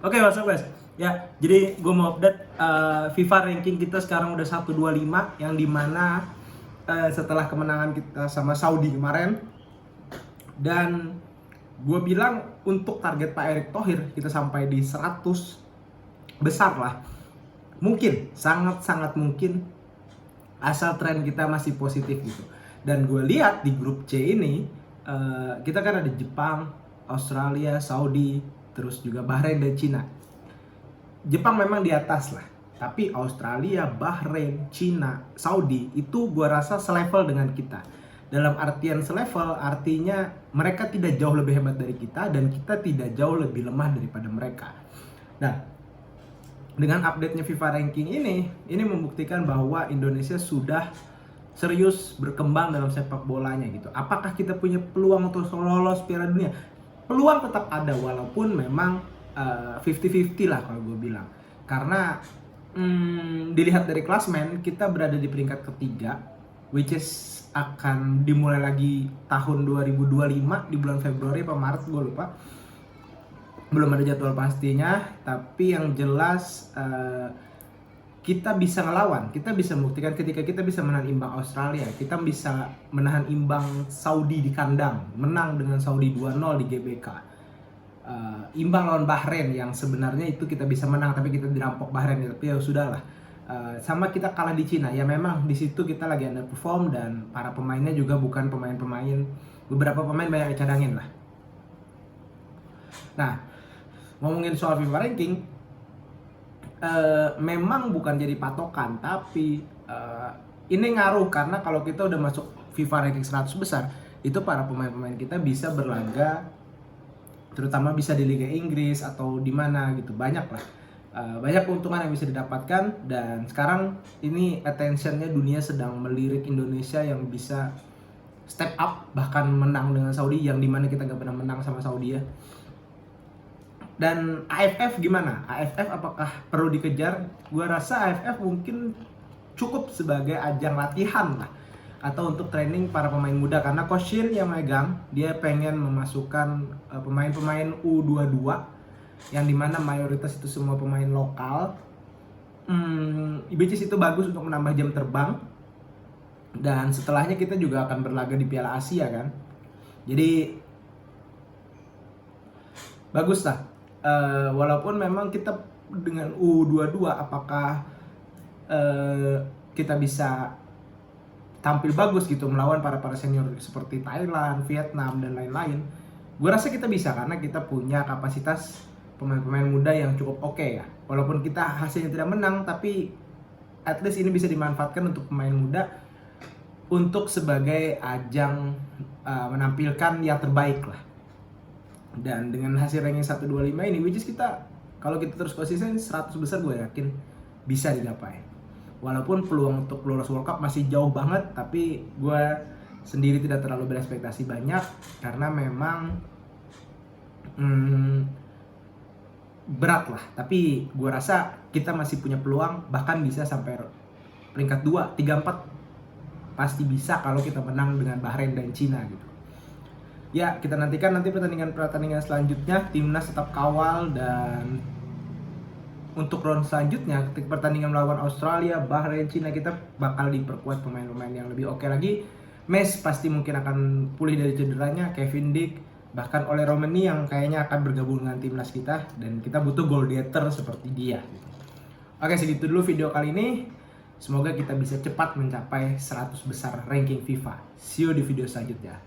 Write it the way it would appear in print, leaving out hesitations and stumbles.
Oke, what's up guys? Ya, jadi gue mau update FIFA ranking kita sekarang udah 125, yang dimana setelah kemenangan kita sama Saudi kemarin. Dan gue bilang untuk target Pak Erick Thohir kita sampai di 100 besar lah. Mungkin, sangat-sangat mungkin, asal tren kita masih positif gitu. Dan gue lihat di grup C ini kita kan ada Jepang, Australia, Saudi, terus juga Bahrain dan Cina. Jepang memang di atas lah, tapi Australia, Bahrain, Cina, Saudi itu gua rasa selevel dengan kita. Dalam artian selevel artinya mereka tidak jauh lebih hebat dari kita dan kita tidak jauh lebih lemah daripada mereka. Nah, dengan update-nya FIFA ranking ini membuktikan bahwa Indonesia sudah serius berkembang dalam sepak bolanya gitu. Apakah kita punya peluang untuk lolos Piala Dunia? Peluang tetap ada, walaupun memang 50-50 lah kalau gue bilang. Karena dilihat dari klasmen, kita berada di peringkat ketiga, which is akan dimulai lagi tahun 2025 di bulan Februari atau Maret, gue lupa. Belum ada jadwal pastinya, tapi yang jelas kita bisa ngelawan, kita bisa membuktikan ketika kita bisa menahan imbang Australia, kita bisa menahan imbang Saudi di kandang, menang dengan Saudi 2-0 di GBK. Imbang lawan Bahrain yang sebenarnya itu kita bisa menang tapi kita dirampok Bahrain, tapi ya sudahlah. Sama kita kalah di Cina, ya memang di situ kita lagi underperform dan para pemainnya juga bukan pemain-pemain, beberapa pemain banyak dicadangin lah. Nah, ngomongin soal FIFA ranking, memang bukan jadi patokan, tapi ini ngaruh karena kalau kita udah masuk FIFA ranking 100 besar, itu para pemain-pemain kita bisa berlaga, terutama bisa di Liga Inggris atau di mana gitu, banyak lah. Banyak keuntungan yang bisa didapatkan, dan sekarang ini attentionnya dunia sedang melirik Indonesia yang bisa step up, bahkan menang dengan Saudi, yang dimana kita gak pernah menang sama Saudi ya. Dan AFF gimana? AFF apakah perlu dikejar? Gua rasa AFF mungkin cukup sebagai ajang latihan lah, atau untuk training para pemain muda, karena Coach Shin yang megang, dia pengen memasukkan pemain-pemain U22 yang dimana mayoritas itu semua pemain lokal. Which is itu bagus untuk menambah jam terbang, dan setelahnya kita juga akan berlaga di Piala Asia kan. Jadi bagus lah. Walaupun memang kita dengan U22 apakah kita bisa tampil bagus gitu melawan para senior seperti Thailand, Vietnam dan lain-lain. Gue rasa kita bisa karena kita punya kapasitas pemain-pemain muda yang cukup oke ya. Walaupun kita hasilnya tidak menang, tapi at least ini bisa dimanfaatkan untuk pemain muda untuk sebagai ajang menampilkan yang terbaik lah. Dan dengan hasil ranking 125 ini, which is kita, kalau kita terus konsisten 100 besar, gue yakin bisa digapai. Walaupun peluang untuk lolos World Cup masih jauh banget, tapi gue sendiri tidak terlalu berekspektasi banyak, karena memang berat lah. Tapi gue rasa kita masih punya peluang, bahkan bisa sampai peringkat 2, 3, 4 pasti bisa kalau kita menang dengan Bahrain dan Cina gitu. Ya, kita nantikan nanti pertandingan selanjutnya. Timnas tetap kawal, dan untuk round selanjutnya ketika pertandingan melawan Australia, Bahrain, Cina, kita bakal diperkuat pemain-pemain yang lebih oke lagi. Mes pasti mungkin akan pulih dari cederanya, Kevin Dick, bahkan Ole Romani yang kayaknya akan bergabung dengan timnas kita, dan kita butuh goal getter seperti dia gitu. Oke, segitu dulu video kali ini. Semoga kita bisa cepat mencapai 100 besar ranking FIFA. See you di video selanjutnya.